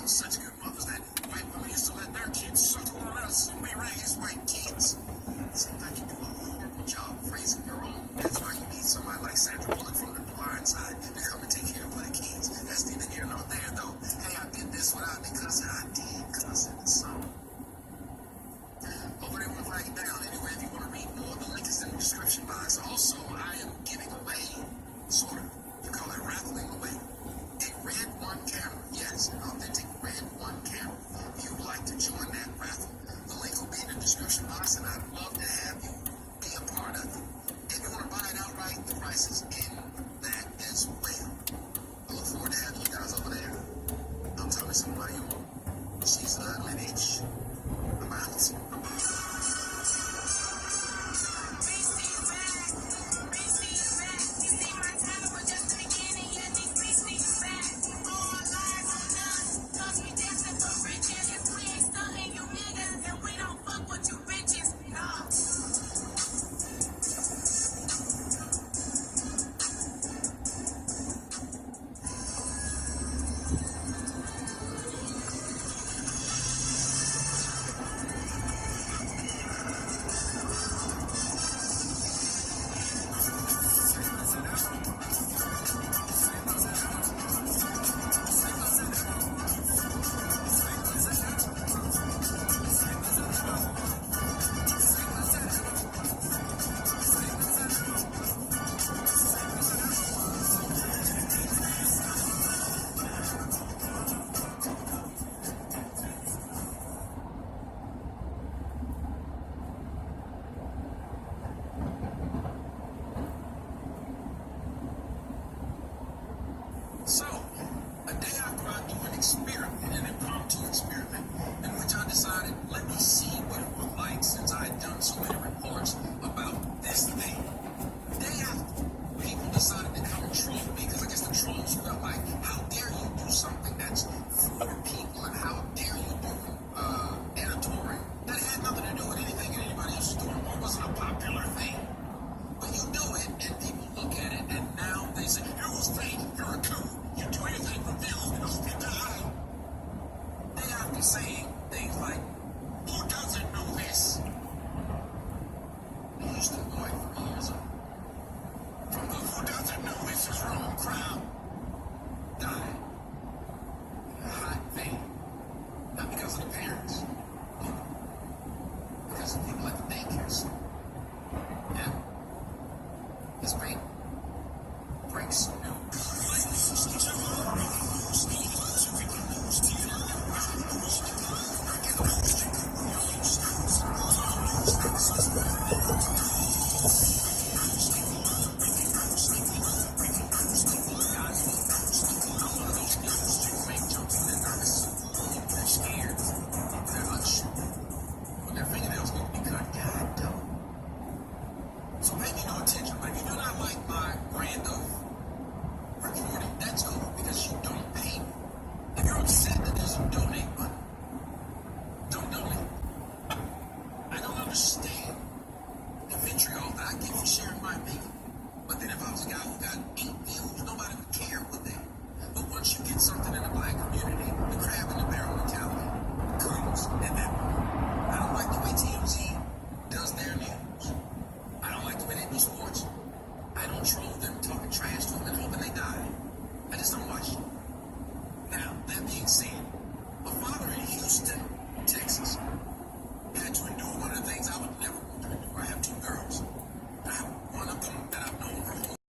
such good mothers that white women used to let their kids suckle on us, and we raised white kids. Seems like you do a horrible job of raising your own. That's why you need somebody like Sandra Bullock from The Blind Side to come and take care of black kids. That's neither here nor there, though. Hey, I did this without me cousin. I did cousin some. Over there, we'll flag it down. Anyway, if you want to read more, the link is in the description box. Also, I am giving away, sort of, you call it raffling away, a Red One camera. Yes, an authentic Red One camera. If you'd like to join that raffle, the link will be in the description box, and I'd love to have you be a part of it. If you want to buy it outright, the price is in that as well. I look forward to having you guys over there. I'm Tommy Sotomayor. She's a lineage. I'm out. So, a day after I do an experiment, an impromptu experiment, in which I decided, let me see what it was like since I had done so many reports about this thing. The day after, people decided to come and troll me, because I guess the trolls felt like, how dare you do something that's for people, and how dare you do editorial that had nothing to do with anything that anybody else was doing, or wasn't a popular thing. But you do it, and people look at it, and now they say, it was fake, you're a coup, you do anything for them, and hope you die. They have to saying things like, who doesn't know this? They used to annoy 3 years old. From the who doesn't know this is wrong crowd, died in a hot vein. Not because of the parents, because of people at the daycare center. Yeah. This paint breaks news. So pay me no attention. But if you do not like my brand of recording, that's cool, because you don't pay me. If you're upset that there's a donate button, don't donate. I don't understand the vitriol that I get for sharing my opinion. But then if I was a guy who got 8 views, nobody would care, would they? But once you get something in the black community, the crab in the barrel mentality comes at that point. I don't like the way TMZ does their news. I don't like the way they do sports. I don't troll them talking trash to them and hoping they die. I just don't watch them. Now, that being said,